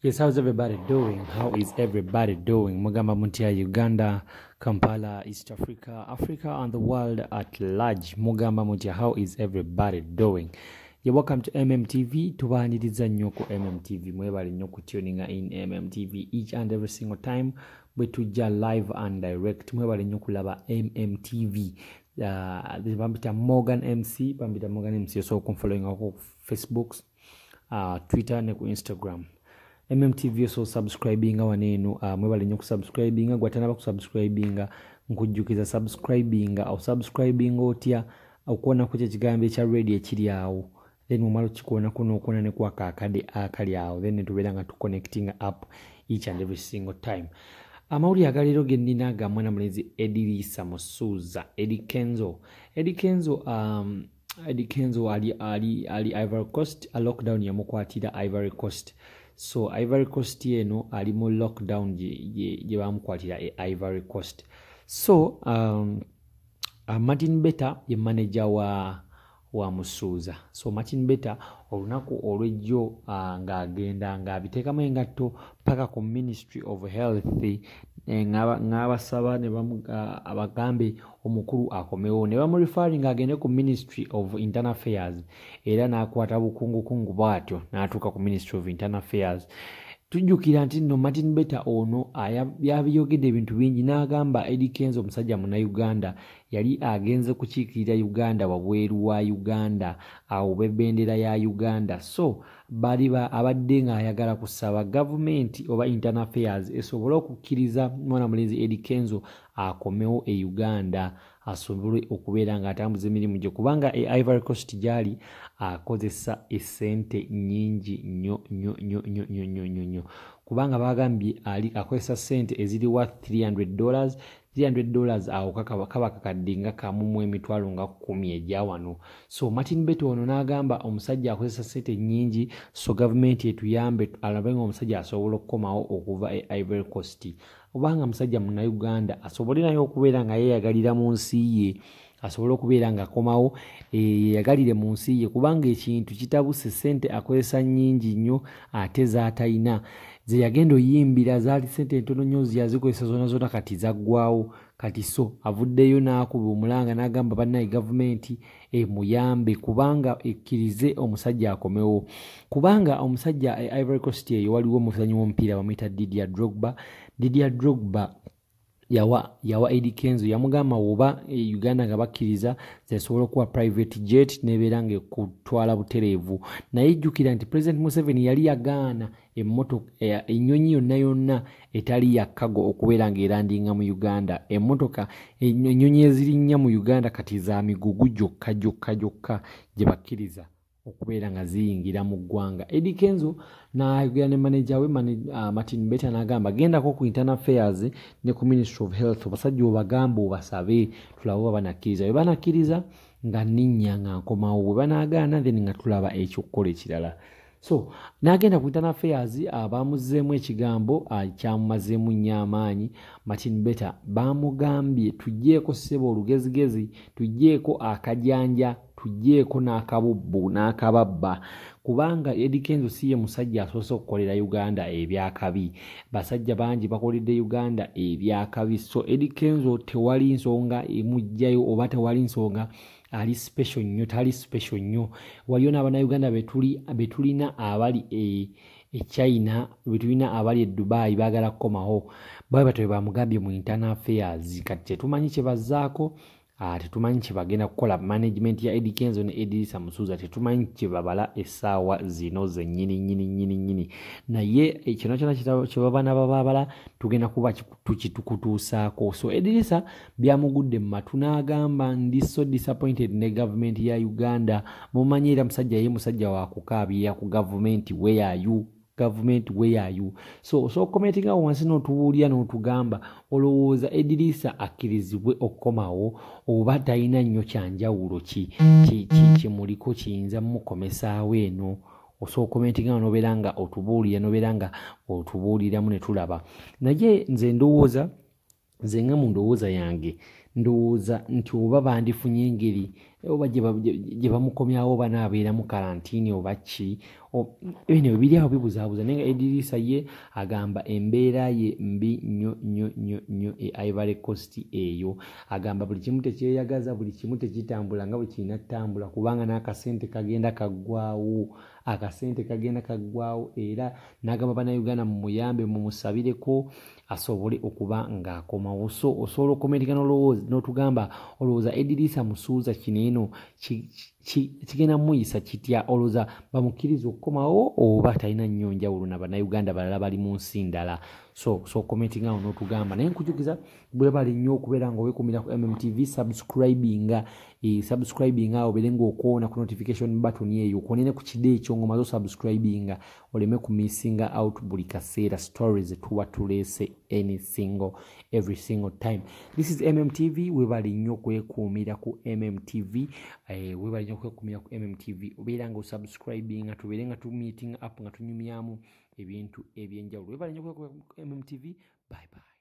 Yes, how's everybody doing? How is everybody doing? Mugamba Mutia, Uganda, Kampala, East Africa, Africa, and the world at large. Mugamba Mutia, how is everybody doing? You're welcome to MMTV. Tubaniriza nnyo ku MMTV. Mwebale nnyo ku tuning in MMTV each and every single time. Bwe tujja live and direct. Mwebale nnyo kulaba MMTV. Bambita Morgan MC. Bambita Morgan MC. So following our Facebook, Twitter, ne ku Instagram. MMTV so subscribing awanenu mwebale nnyo ku subscribing gwatanaba ku subscribing nkujjukiza subscribing au subscribing otya okuona ku kigambo ekya radio ekiri awo then mumalo kikuona kuno okuona ne kwa kakade akali awo then tubera nga tu connecting up each and every single time. Amawuli agalero gennina ga mwana mulezi Edilisa Musuza Eddie Kenzo ali Ivory Coast a lockdown yamukwatira Ivory Coast. So Ivory Coast yeno ali mu lockdown je bamukwatira Ivory Coast. So Martin Beta ye manager wa Musuza. So Martin Beta olunaku olwejjo nga agenda nga abiteekamu engatto paka ku Ministry of Health ng'abasaba ne abagambe omukulu akomewo ne bamu referring agende ku Ministry of Internal Affairs era n'akwata bukungu bwatyo n'atuuka ku Ministry of Internal Affairs. Tujjukira nti no Martin Beta ono yabiyogedde ebintu bingi n'agamba Eddie Kenzo omusajja Munnayuganda yali agenze kukiikirira Uganda wabweru wa Uganda awo bebendera ya Uganda. So abadde ng'ayagala kusaba government oba Internal Affairs esobole okukkiriza mwana mulezi Eddie Kenzo akomewo e Uganda asobole okubeera ng'atambuza emirimu gye kubanga Ivory Coast gyali akozesa essente nnyingi nnyo kubanga bagambye ali akozesa ssente eziri worth $300 awo kaba kakadde nga kamu mu emitwalo nga 10 egya wano. So Martin Beta ono n'agamba omusajja akozesa ssente nnyingi so government etuyambe alabe nga omusajja asobola okukomawo okuva e Ivory Coast obanga musajja Munnayuganda asobole naye okubeera nga yeeyagalira mu nsi ye asobole okubeera nga akomawo yeeyagalire mu nsi ye kubanga ekintu kitabuse ssente akozesa nnyingi nnyo ate z'atalina ze yagenda oyimbira zaali ssente ntono nnyo yazikozesa zonna kati zaggwawo kati so avuddeyo n'akuba omulanga n'agamba bannaye gavumenti muyambe kubanga ekkirize omusajja akomewo kubanga omusajja Ivory Coast eyo waliwo omuzannyi w'omupiira bamuyita Didier Drogba yawa Eddie Kenzo yamugamba oba Uganda nga bakkiriza zesobola okuwa private jet nebeera nga ekutwala butereevu naye jjukira nti President Museveni yali yagaana emmotoka ennyonyi yonna etali ya cargo okubeera ng'erandinga mu Uganda emmotoka ennyonyi ezirinnya mu Uganda kati za migugu gyokka gye bakkiriza okubeera nga ziyingira mu ggwanga. Eddie Kenzo n'ayogera ne manager we Martin Beta n'agamba gendako ku Internal Affairs ne ku Ministry of Health basajja obagamba obasabe tulabe oba banakkiriza bwe banakkiriza nga nninnya nga nkomawo bwe banaagaana then nga tulaba ekyokukola ekirala. So n'agenda ku Internal Affairs bamuzzeemu ekigambo kyamumazeemu nnyo amaanyi. Martin Beta bamugambye tuggyeko ssebo olugezigezi tuggyeko akajanja tuggyeko n'akabubbu n'akababba kubanga Eddie Kenzo si ye musajja asoose okukolera Uganda ebyakabi basajja bangi bakoledde Uganda ebyakabi. So Eddie Kenzo tewali nsonga emujjayo oba tewali nsonga ali special nnyo waliyo n'Abannayuganda betulina abali China betulina abali Dubai baagala kukomaho bwe bamugambye mu Internal Affairs kati tetumanyi kye bazzaako tetumanyi kye bagenda kukola management ya Eddie Kenzo ne Edilisa Musuza tetumanyi kye babala essaawa zino zennyini naye kino kyonna kye babana bababala tugenda kuba tukitukutuusaako. So Edilisa byamugudde mu matu n'agamba ndi so disappointed ne government ya Uganda mumanyi era musajja wa kukaabira ku government where are you so commenting awo wansi n'otubuulira n'otugamba olowooza Edilisa akkirizibwe okukomawo oba talina nnyo kyanjawulo kimuliko kiyinza mukomesaawo eno osooka commenting awo n'obeera nga otubuuliramu ne tulaba naye nze ndowooza nze nga mu ndowooza yange ndowooza nti oba bandifunye engeri oba gye bamukomyawo oba naabeera mu karantini oba ki ebyo biri awo bibuzaabuza naye nga Edirisa ye agamba embeera ye mbi nnyo Ivory Coast eyo agamba buli kimu tekyeyagaza buli kimu tekitambula nga bwe kirina ttambula kubanga n'akasente kagenda kaggwaawo era n'agamba bannayuganda mumuyambe mumusabireko asobole okuba ng'akomawo so osobola okomentika n'otugamba olowooza Edirisa Musuuza kino eno kigenda muyisa kitya olowooza bamukkiriza okukomawo oba talina nnyo njawulo na bannayuganda balala bali mu nsi ndala so commentinga awo n'otugamba naye nkujukiza bwebali nnyo okubeera nga weekumira ku MMTV subscribinga obeere ng'okoona ku notification button eyo okoonere ku kide ekyo ng'omaze subscribinga oleme ku missing out buli kaseera stories tuba tuleese every single time. This is MMTV. Webali nnyo kwekuumira ku MMTV. Webali nnyo kwekuumira ku MMTV. Obeera nga subscribing nga tubeere nga tu meeting up nga tunyumyamu ebintu ebyenjawulo. Webali nnyo kwekuumira ku MMTV. Bye bye.